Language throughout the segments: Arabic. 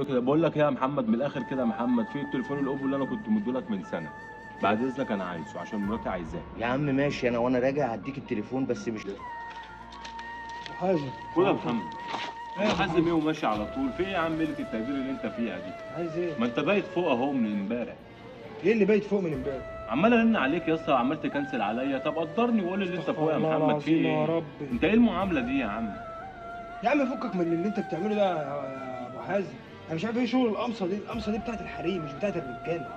كده. بقول لك ايه يا محمد، من الاخر كده يا محمد، في التليفون الاوبو اللي انا كنت مديلك من سنه، بعد اذنك انا عايزه عشان مراتي عايزاه. يا عم ماشي، انا وانا راجع هديك التليفون بس مش حازم. خد يا محمد. حازم ايه وماشي على طول؟ في ايه يا عم قله التقدير اللي انت فيها دي؟ عايز ايه؟ ما انت بايت فوق اهو من امبارح. ايه اللي بايت فوق من امبارح؟ عمال ارن عليك يا اسطى وعمال تكنسل عليا. طب قدرني وقول لي اللي انت فوق يا الله محمد، في العظيم يا ايه؟ ربي. انت ايه المعامله دي يا عم؟ يا عم فكك من اللي انت بتعمله ده يا ابو حازم. انا مش عارف ايه شغل القمصه دي. القمصه دي بتاعت الحريم مش بتاعت الرجاله.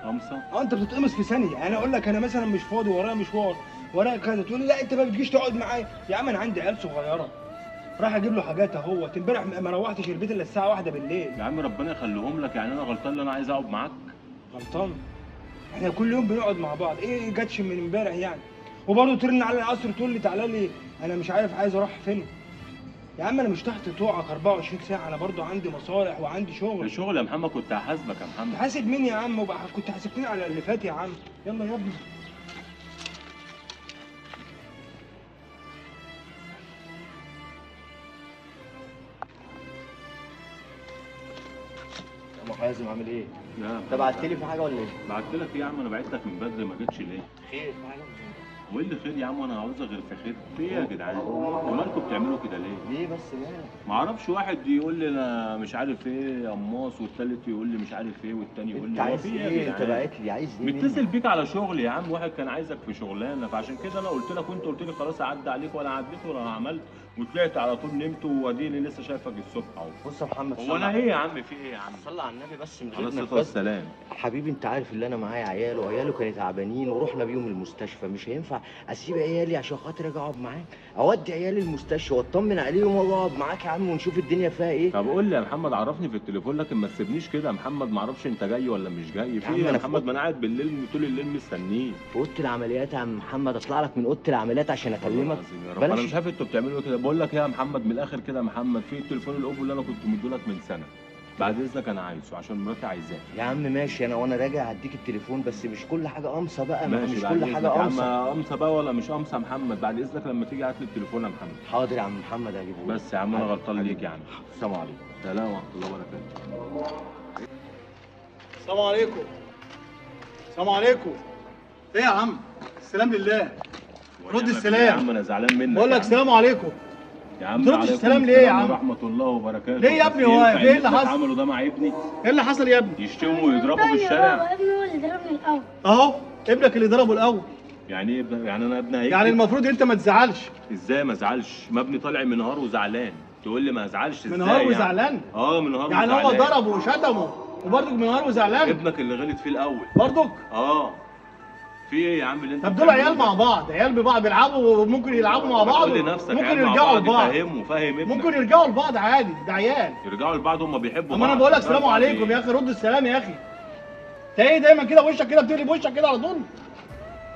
قمصه؟ انت بتتقمص في ثانيه. يعني انا اقول لك انا مثلا مش فاضي ورايا مشوار ورايا كذا، تقول لي لا انت ما بتجيش تقعد معايا. يا عم انا عندي عيال صغيره رايح اجيب له حاجات اهوت. امبارح ما روحتش البيت الا الساعه 1 بالليل. يا عم ربنا يخليهم لك، يعني انا غلطان اللي انا عايز اقعد معاك؟ غلطان؟ احنا كل يوم بنقعد مع بعض. ايه جاتش من امبارح يعني؟ وبرضه ترن على العصر تقول لي تعالى لي انا مش عارف عايز اروح فين. يا عم انا مش تحت طوعك 24 ساعه، انا برضه عندي مصالح وعندي شغل. الشغل يا محمد كنت هحاسبك يا محمد. حاسب مين يا عم؟ وبقى كنت حاسبتني على اللي فات يا عم. يلا يا ابني. يا ابو حازم عامل ايه؟ لا انت بعت لي في حاجه ولا ايه؟ بعت لك ايه يا عم؟ انا بعت لك من بدري ما جيتش ليه؟ خير في حاجه؟ وايه اللي خير يا عم؟ وانا عاوزها غير في خير؟ في ايه يا جدعان؟ انتوا مالكم بتعملوا كده ليه؟ ليه بس مالك؟ ما اعرفش، واحد يقول لي انا مش عارف ايه قماص، والتالت يقول لي مش عارف ايه، والتاني يقول انت لي هو عايز في ايه ايه؟ يا انت جدعان؟ بعت لي عايز ايه؟ متصل بيك على شغل يا عم، واحد كان عايزك في شغلانه، فعشان كده انا قلت لك وانت قلت لي خلاص اعدي عليك، ولا عديت ولا عملت، وطلعت على طول نمت، واديني لسه شايفك الصبح اهو. بص يا محمد، هو انا ايه يا عم؟ في ايه يا عم؟ صلي على النبي بس من على غير الصلاه نفاق. والسلام. حبيبي انت عارف اللي انا معايا عيال، وعياله كانوا تعبانين ورحنا بيهم المستشفى. مش هينفع اسيب عيالي عشان خاطر اجي اقعد معاك. اودي عيالي المستشفى واطمن عليهم واقعد معاك يا عم ونشوف الدنيا فيها ايه. طب قول لي يا محمد، عرفني في التليفون، لكن ما تسيبنيش كده يا محمد. ما اعرفش انت جاي ولا مش جاي. في عم ايه يا أنا في محمد؟ ما انا قاعد بالليل طول الليل مستنيك. في اوضه العمليات يا عم محمد، اطلع لك من اوضه العمليات عشان والله اكلمك. العظيم يا رب انا مش عارف انتوا بتعملوا ايه كده. بقول لك ايه يا محمد، من الاخر كده يا محمد، في التليفون الاوبو اللي انا كنت مديلك من سنه، بعد اذنك انا عايزه عشان مراتي عايزاه. يا عم ماشي، انا وانا راجع هديك التليفون بس مش كل حاجه قمصه بقى. ماشي مش بعد كل حاجه إذنك يا قمصه. عم. قمصه بقى ولا مش قمصه يا محمد؟ بعد اذنك لما تيجي هات لي التليفون يا محمد. حاضر يا عم محمد هجيبه لك. بس يا عم انا غلطان ليك يعني. السلام عليكم. سلام ورحمه الله وبركاته. السلام عليكم. السلام عليكم. ايه يا عم؟ السلام لله. رد السلام. يا عم انا زعلان منك. بقول لك السلام عليكم. يا عم تردش عليكم السلام ليه يا عم؟ ورحمه الله وبركاته. ليه يا ابني؟ بس هو ينفع ايه اللي اللي حصل؟ عمله ده مع ابني؟ ايه اللي حصل يا ابني؟ يشتموا ويضربوا في الشارع؟ ابني هو اللي ضربني الاول. اهو ابنك اللي ضربه الاول. يعني ايه يعني انا ابني هيكذب؟ يعني المفروض انت ما تزعلش. ازاي ما ازعلش؟ ما ابني طالع منهار وزعلان، تقول لي ما ازعلش ازاي؟ منهار يعني؟ وزعلان؟ منهار يعني وزعلان. هو ضربه وشتمه وبرضك منهار وزعلان؟ ابنك اللي غلط فيه الاول. برضك؟ في ايه يا عم اللي انت طب دول عيال مع بعض، عيال ببعض بيلعبوا وممكن يلعبوا مع بعض. قول لنفسك ممكن عيال مع يرجعوا بعض، لبعض. فاهم ابنك. ممكن يرجعوا لبعض عادي، ده عيال. يرجعوا لبعض، هم بيحبوا اما بعض. انا بقول لك السلام عليكم يا اخي، رد السلام يا اخي. انت ايه دايما كده وشك كده بتقلب وشك كده على طول؟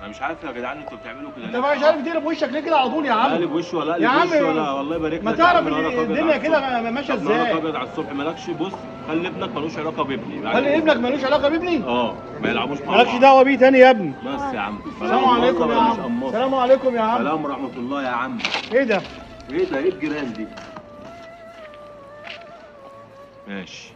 انا مش عارف يا جدعان انتوا بتعملوا كده انت مش عارف تقلب وشك ليه كده على طول يا عم؟ اقلب وشي ولا يا اقلب عم وشي ولا والله يبارك لك. ما يا تعرف عم ان نهارك أبيض الدنيا على كده الصبح. ماشيه طب نهارك ازاي؟ ابيض على الصبح. مالكش بص، خلي ابنك ملوش علاقه بابني. خلي ابنك ملوش علاقه بابني؟ ما يلعبوش مع بعض. مالكش دعوه بيه تاني يا ابني. بس يا عم. السلام عليكم يا عم. السلام عليكم يا عم. سلام ورحمه الله يا عم. ايه ده؟ ايه ده؟ ايه الجيران دي؟ ماشي.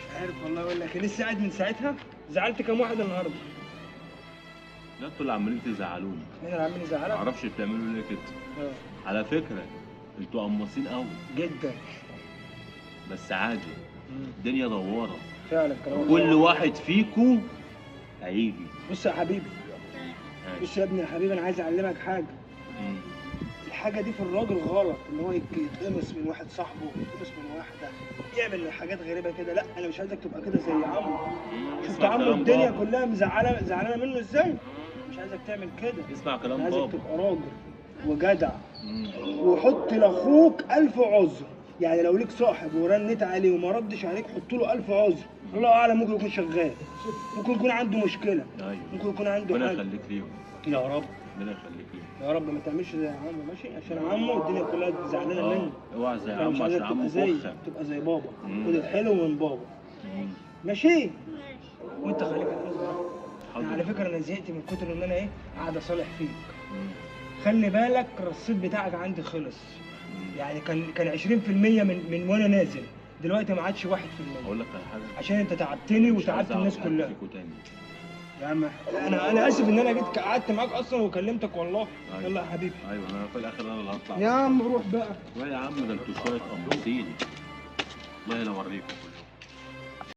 مش عارف والله اقول لك. لسه قاعد من ساعتها. زعلت كام واحد النهارده؟ لا انتوا اللي عمالين تزعلوني. مين اللي عامل يزعلك؟ معرفش بتعملوا ليه كده. على فكره انتوا قماصين قوي جدا. بس عادي، الدنيا دواره. فعلا كلام كل واحد فيكو هيجي. بص يا حبيبي، بص يا ابني يا حبيبي، انا عايز اعلمك حاجه. الحاجه دي في الراجل غلط، ان هو يتقمص من واحد صاحبه، يتقمص من واحده، يعمل حاجات غريبه كده. لا انا مش عايزك تبقى كده زي عمرو. شفت عمرو الدنيا كلها زعلانه منه ازاي؟ مش عايزك تعمل كده. اسمع كلام عايزك بابا. تبقى راجل وجدع، وحط لاخوك 1000 عذر. يعني لو ليك صاحب ورنت عليه وما ردش عليك، حط له 1000 عذر. الله اعلم، ممكن يكون شغال، ممكن يكون عنده مشكله، ايوه ممكن يكون عنده ربنا حاجه. يخليك ليهم. يا رب، ربنا يخليك ليهم. يا رب ما تعملش زي عمو. ماشي؟ عشان عمو الدنيا كلها زعلانه منه. اوعى زي أنا مش عمو عايزك عشان عمو تبقى زي فخه. تبقى زي بابا. خد الحلو من بابا. ماشي؟ وانت خليك على الحلو. على فكره انا زهقت من كتر ان انا قاعد اصالح فيك. خلي بالك الرصيد بتاعك عندي خلص. يعني كان 20% من وانا نازل، دلوقتي ما عادش 1%. اقول لك على حاجه، عشان انت تعبتني وتعبت الناس كلها. يا عم انا اسف ان انا جيت قعدت معاك اصلا وكلمتك والله. أيوة. يلا يا حبيبي. ايوه انا في الاخر انا اللي هطلع. يا عم روح بقى. لا يا عم ده انتوا شويه قمصين. والله لا اوريكم.